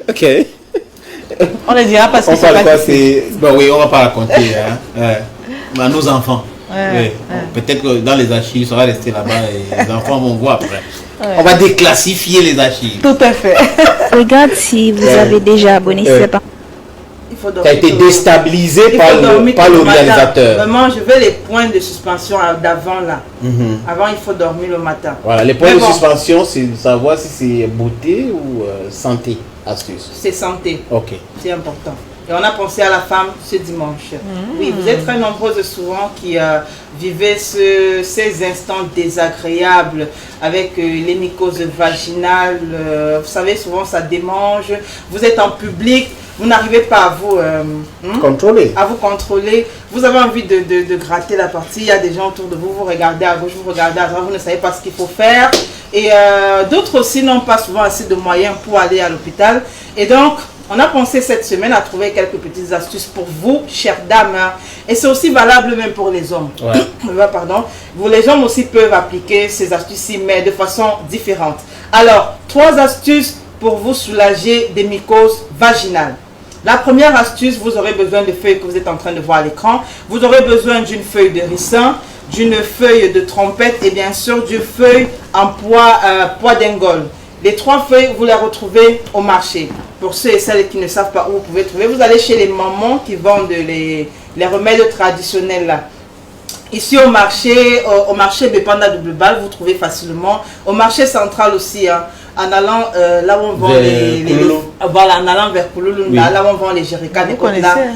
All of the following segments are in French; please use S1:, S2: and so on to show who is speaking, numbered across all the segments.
S1: Ok.
S2: On ne dira pas ce
S1: On
S2: que c'est
S1: parle
S2: pas
S1: quoi,
S2: qui
S1: c'est... Bon, oui, on va pas raconter. Hein. Mais à nos enfants.
S2: Ouais,
S1: Peut-être que dans les archives, ça va rester là-bas et les enfants vont voir après.
S2: Ouais.
S1: On va déclassifier les archives.
S2: Tout à fait.
S3: Regarde si vous avez déjà abonné, si c'est pas.
S4: Il faut
S1: Tu as
S4: dormir
S1: été
S4: tout le temps.
S1: déstabilisé
S4: Il
S1: par
S4: faut dormir
S1: le
S4: tout le matin.
S1: réalisateur.
S4: Vraiment, je veux les points de suspension d'avant là. Avant, il faut dormir le matin.
S1: Voilà, les points
S4: Mais
S1: de
S4: bon,
S1: suspension, c'est de savoir si c'est beauté ou santé, astuce.
S4: c'est santé.
S1: Ok.
S4: C'est important. Et on a pensé à la femme ce dimanche. Oui, vous êtes très nombreuses souvent qui vivaient ces instants désagréables avec les mycoses vaginales. Vous savez, souvent ça démange. Vous êtes en public, vous n'arrivez pas à vous
S1: Contrôler.
S4: à vous contrôler. Vous avez envie de gratter la partie. Il y a des gens autour de vous, vous regardez à gauche, vous regardez à droite, vous ne savez pas ce qu'il faut faire. Et d'autres aussi n'ont pas souvent assez de moyens pour aller à l'hôpital. Et donc, on a pensé cette semaine à trouver quelques petites astuces pour vous, chères dames. Et c'est aussi valable même pour les hommes.
S1: Ouais.
S4: Pardon. Vous, les hommes aussi peuvent appliquer ces astuces-ci, mais de façon différente. Alors, 3 astuces pour vous soulager des mycoses vaginales. La première astuce, vous aurez besoin de feuilles que vous êtes en train de voir à l'écran. Vous aurez besoin d'une feuille de ricin, d'une feuille de trompette et bien sûr d'une feuille en pois d'engole. Les 3 feuilles, vous les retrouvez au marché. Pour ceux et celles qui ne savent pas où vous pouvez trouver, vous allez chez les mamans qui vendent les remèdes traditionnels là. Ici au marché Bepanda de Blebal, vous trouvez facilement. Au marché central aussi, hein, en allant là où on vend voilà, en allant vers Kouloulou,
S1: Oui.
S4: là où on vend les jerrycans,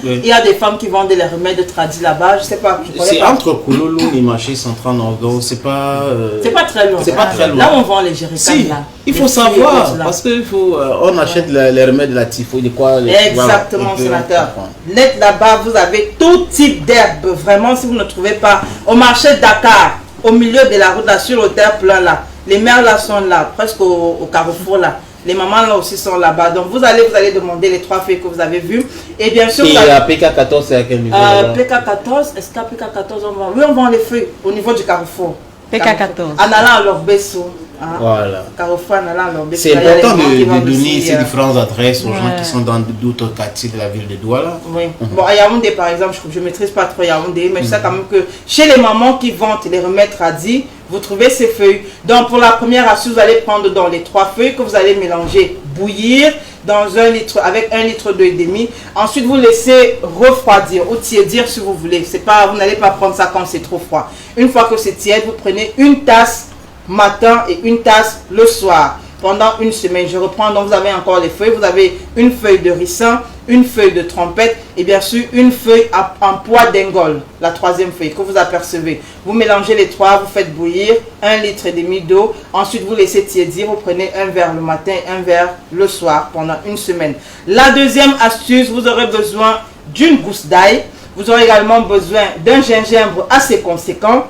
S1: Oui.
S4: il y a des femmes qui vendent les remèdes tradis là-bas. Je sais pas. Je connais
S1: C'est
S4: pas.
S1: entre Kouloulou et marché central Nord, c'est pas...
S4: C'est pas très loin.
S1: C'est pas très loin.
S4: Là où on vend les jerrycans
S1: Si,
S4: là.
S1: il faut
S4: Les filles et
S1: savoir,
S4: autres, là.
S1: parce qu'il faut... on achète les remèdes de la typhoïde, quoi.
S4: Exactement,
S1: voilà,
S4: sénateur.
S1: comprendre.
S4: Net là-bas, vous avez tout type d'herbe. Vraiment, si vous ne trouvez pas, au marché Dakar, au milieu de la route, là, sur le terre plein là, les mères là sont là, presque au carrefour là. Les mamans là aussi sont là-bas. Donc vous allez demander les 3 feuilles que vous avez vues. Et bien sûr,
S1: Et
S4: vous avez-
S1: la PK14, c'est à quel niveau là-bas?
S4: PK14, est-ce qu'à PK14 on vend? Oui, on vend les feuilles au niveau du carrefour.
S2: PK14.
S4: En allant à Lorbesso. Hein?
S1: Voilà.
S4: Carrefour en allant à Lorbesso.
S1: C'est
S4: il y a les
S1: important
S4: gens qui
S1: de
S4: vendent
S1: donner
S4: aussi,
S1: ces différentes adresses aux gens
S2: Ouais.
S1: qui sont dans d'autres quartiers de la ville de Douala.
S4: Oui. Bon, à Yaoundé, par exemple, je ne maîtrise pas trop Yaoundé, mais je sais quand même que chez les mamans qui vendent les remèdes tradis, vous trouvez ces feuilles. Donc, pour la première astuce, vous allez prendre dans les 3 feuilles que vous allez mélanger, bouillir dans 1 litre, avec 1 litre d'eau et demi. Ensuite, vous laissez refroidir ou tiédir si vous voulez. C'est pas, vous n'allez pas prendre ça quand c'est trop froid. Une fois que c'est tiède, vous prenez une tasse matin et une tasse le soir pendant 1 semaine. Je reprends, donc vous avez encore les feuilles. Vous avez une feuille de ricin, une feuille de trompette et bien sûr une feuille en pois d'engole, la 3e feuille que vous apercevez. Vous mélangez les 3, vous faites bouillir 1,5 litre d'eau. Ensuite, vous laissez tiédir. Vous prenez un verre le matin, un verre le soir pendant 1 semaine. La deuxième astuce, vous aurez besoin d'une gousse d'ail. Vous aurez également besoin d'un gingembre assez conséquent.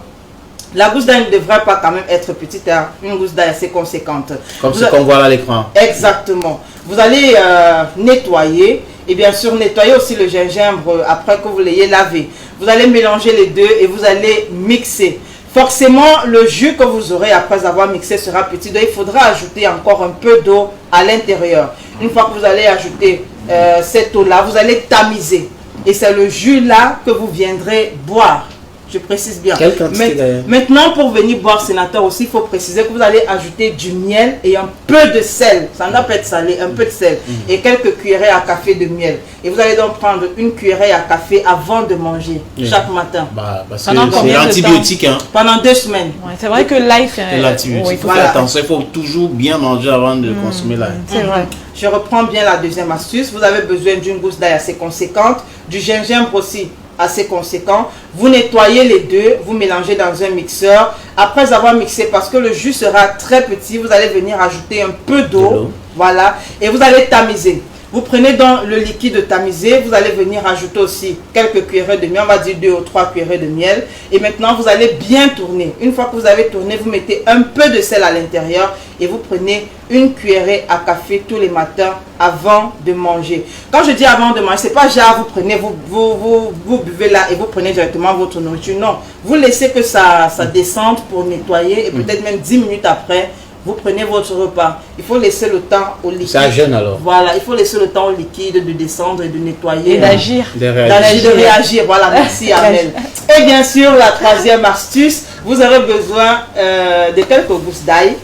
S4: La gousse d'ail ne devrait pas quand même être petite, hein. Une gousse d'ail assez conséquente.
S1: Comme
S4: Vous
S1: ce qu'on voit là à l'écran.
S4: Exactement. Vous allez nettoyer et bien sûr nettoyer aussi le gingembre après que vous l'ayez lavé. Vous allez mélanger les deux et vous allez mixer. Forcément, le jus que vous aurez après avoir mixé sera petit. Donc, il faudra ajouter encore un peu d'eau à l'intérieur. Une fois que vous allez ajouter cette eau-là, vous allez tamiser. Et c'est le jus là que vous viendrez boire. Je précise bien.
S1: Quelle quantité d'ailleurs?
S4: Maintenant, pour venir boire, sénateur, aussi, il faut préciser que vous allez ajouter du miel et un peu de sel. Ça ne doit pas être salé, un peu de sel. Et quelques cuillerées à café de miel. Et vous allez donc prendre une cuillerée à café avant de manger, chaque matin.
S1: Parce que
S2: Pendant
S1: c'est
S2: combien de
S1: l'antibiotique. Hein.
S4: Pendant 2 semaines.
S2: Ouais, c'est vrai que l'ail fait
S1: C'est l'antibiotique.
S2: oui,
S1: Il faut
S4: Voilà.
S1: faire attention. Il faut toujours bien manger avant de consommer l'ail.
S2: c'est vrai.
S4: Je reprends bien la deuxième astuce. Vous avez besoin d'une gousse d'ail assez conséquente, du gingembre aussi assez conséquent. Vous nettoyez les deux, vous mélangez dans un mixeur. Après avoir mixé, parce que le jus sera très petit, vous allez venir ajouter un peu d'eau. Voilà. Et vous allez tamiser. Vous prenez donc le liquide tamisé, vous allez venir ajouter aussi quelques cuillerées de miel, on va dire 2 ou 3 cuillerées de miel. Et maintenant, vous allez bien tourner. Une fois que vous avez tourné, vous mettez un peu de sel à l'intérieur et vous prenez une cuillerée à café tous les matins avant de manger. Quand je dis avant de manger, c'est pas genre vous prenez, vous buvez là et vous prenez directement votre nourriture. Non, vous laissez que ça descende pour nettoyer et peut-être même 10 minutes après, vous prenez votre repas. Il faut laisser le temps au liquide.
S1: C'est à jeûne alors.
S4: Voilà, il faut laisser le temps au liquide de descendre et de nettoyer.
S2: Et d'agir.
S1: De réagir.
S4: De réagir. Voilà, merci Amel. Et bien sûr, la troisième astuce, vous aurez besoin de quelques gousses d'ail.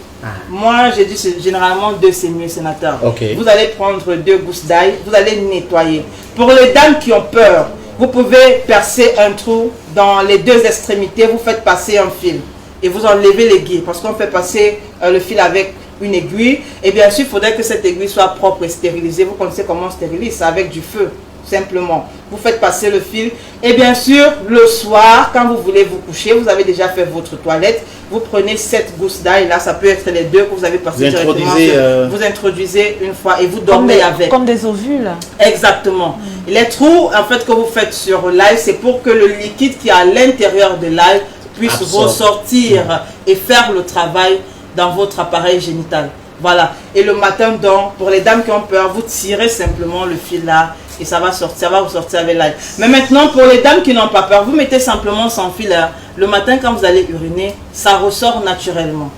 S4: Moi, j'ai dit généralement 2 c'est mieux, sénateur.
S1: Okay.
S4: Vous allez prendre 2 gousses d'ail, vous allez nettoyer. Pour les dames qui ont peur, vous pouvez percer un trou dans les 2 extrémités, vous faites passer un fil et vous enlevez l'aiguille parce qu'on fait passer le fil avec une aiguille. Et bien sûr, il faudrait que cette aiguille soit propre et stérilisée. Vous connaissez comment on stérilise? C'est avec du feu, simplement. Vous faites passer le fil. Et bien sûr, le soir, quand vous voulez vous coucher, vous avez déjà fait votre toilette. Vous prenez 7 gousses d'ail, là, ça peut être les 2 que vous avez passé directement. Vous introduisez une fois et vous dormez avec.
S2: Comme des ovules.
S4: Exactement. Et les trous, en fait, que vous faites sur l'ail, c'est pour que le liquide qui est à l'intérieur de l'ail puisse ressortir et faire le travail dans votre appareil génital. Voilà. Et le matin, donc, pour les dames qui ont peur, vous tirez simplement le fil là et ça va sortir, ça va ressortir avec l'ail. Mais maintenant, pour les dames qui n'ont pas peur, vous mettez simplement sans fil là. Le matin, quand vous allez uriner, ça ressort naturellement.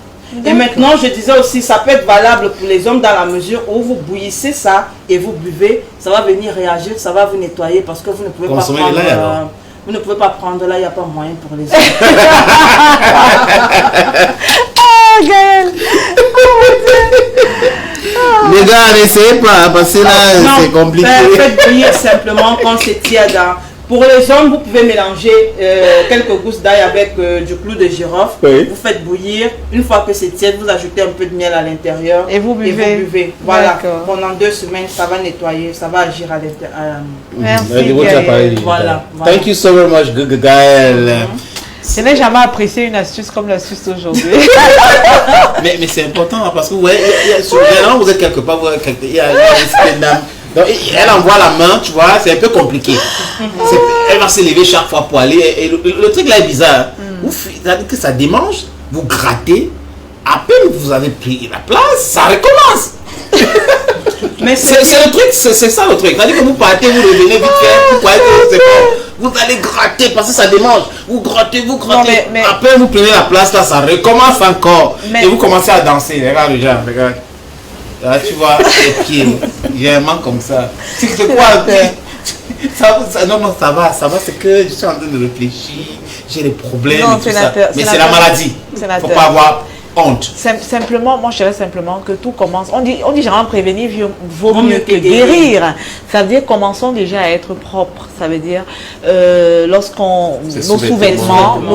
S4: Et maintenant, je disais aussi, ça peut être valable pour les hommes dans la mesure où vous bouillissez ça et vous buvez, ça va venir réagir, ça va vous nettoyer parce que vous ne pouvez pas prendre... Vous ne pouvez pas prendre là, il n'y a pas moyen pour les hommes.
S2: Ah, Gaël.
S1: Les gars, n'essayez pas, parce que là, c'est compliqué.
S4: Faites bouillir simplement quand c'est tiède. Pour les hommes, vous pouvez mélanger quelques gousses d'ail avec du clou de girofle. Oui. Vous faites bouillir. Une fois que c'est tiède, vous ajoutez un peu de miel à l'intérieur.
S2: Et vous buvez.
S4: Voilà. Pendant 2 semaines, ça va nettoyer, ça va agir à l'intérieur.
S2: Merci.
S4: Voilà.
S1: Thank you so very much, Gaël.
S2: Je n'ai jamais apprécié une astuce comme l'astuce d'aujourd'hui.
S1: mais c'est important parce que généralement vous êtes quelque part, il y a une dame. Donc elle envoie la main, tu vois, c'est un peu compliqué. Elle va se lever chaque fois pour aller. Et le truc là est bizarre. C'est-à-dire que ça démange, vous grattez, à peine vous avez pris la place, ça recommence. Mais c'est le truc, c'est ça le truc. C'est-à-dire que vous partez, vous revenez vite fait, vous allez gratter parce que ça démange. Vous grattez. Non, mais... Après vous prenez la place là, ça recommence encore. Et vous commencez à danser. Regarde les gens, regarde. Là tu vois les pieds, j'ai un manque comme ça. C'est quoi? Non, ça va, c'est que je suis en train de réfléchir, j'ai des problèmes et tout ça. Mais c'est la maladie. Il ne faut pas avoir honte.
S2: Simplement, moi je dirais simplement que tout commence. On dit généralement prévenir vaut mieux que guérir. Ça veut dire commençons déjà à être propres. Ça veut dire nos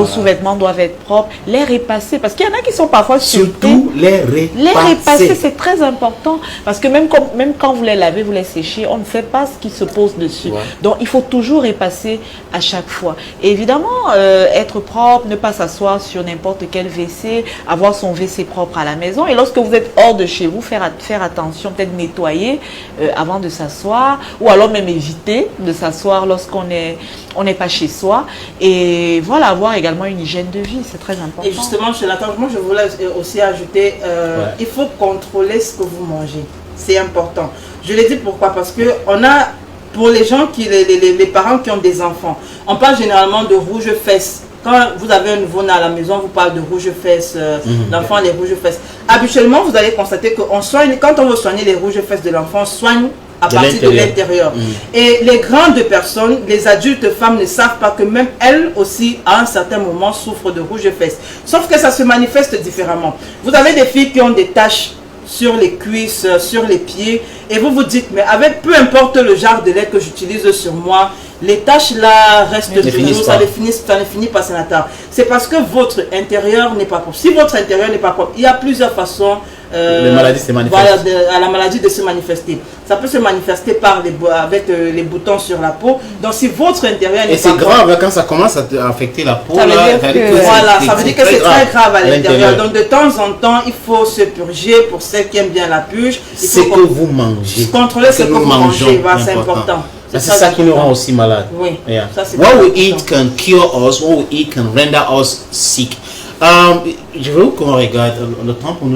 S2: sous-vêtements doivent être propres. L'air est passé parce qu'il y en a qui sont parfois
S1: surtout l'air est passé.
S2: C'est très important parce que même quand vous les lavez, vous les séchez, on ne sait pas ce qui se pose dessus. Ouais. Donc il faut toujours repasser à chaque fois. Et évidemment, être propre, ne pas s'asseoir sur n'importe quel WC, avoir son WC propre à la maison. Et lorsque vous êtes hors de chez vous, faire attention, peut-être nettoyer avant de s'asseoir, ou alors même éviter de s'asseoir lorsqu'on n'est pas chez soi. Et voilà, avoir également une hygiène de vie, c'est très important.
S4: Et justement, chez la moi je voulais aussi ajouter, il faut contrôler ce que vous mangez. C'est important. Je l'ai dit pourquoi? Parce que on a, pour les gens les parents qui ont des enfants, on parle généralement de rouge-fesses. Quand vous avez un nouveau-né à la maison, vous parlez de rouge-fesses, l'enfant les rouges-fesses. Habituellement, vous allez constater qu'on soigne, quand on veut soigner les rouges-fesses de l'enfant, on soigne à partir de l'intérieur. Et les grandes personnes, les adultes femmes ne savent pas que même elles aussi, à un certain moment, souffrent de rouges-fesses. Sauf que ça se manifeste différemment. Vous avez des filles qui ont des taches sur les cuisses, sur les pieds, et vous vous dites, mais avec peu importe le genre de lait que j'utilise sur moi, les taches là restent toujours, ça ne finit pas sénateur. C'est parce que votre intérieur n'est pas propre. Si votre intérieur n'est pas propre, il y a plusieurs façons
S1: les maladies se manifestent.
S4: Voilà, à la maladie de se manifester. Ça peut se manifester avec les boutons sur la peau. Donc si votre intérieur n'est pas propre. Et
S1: c'est grave quand ça commence à affecter la peau.
S4: Ça veut dire que c'est très grave à l'intérieur. Donc de temps en temps, il faut se purger pour celles qui aiment bien la purge.
S1: C'est que vous mangez.
S4: Contrôler ce que vous mangez, c'est important.
S1: C'est ça qui nous rend aussi malades.
S4: Oui.
S1: Yeah. What we eat can cure us, what we eat can render us sick. Je veux qu'on regarde le temps pour nous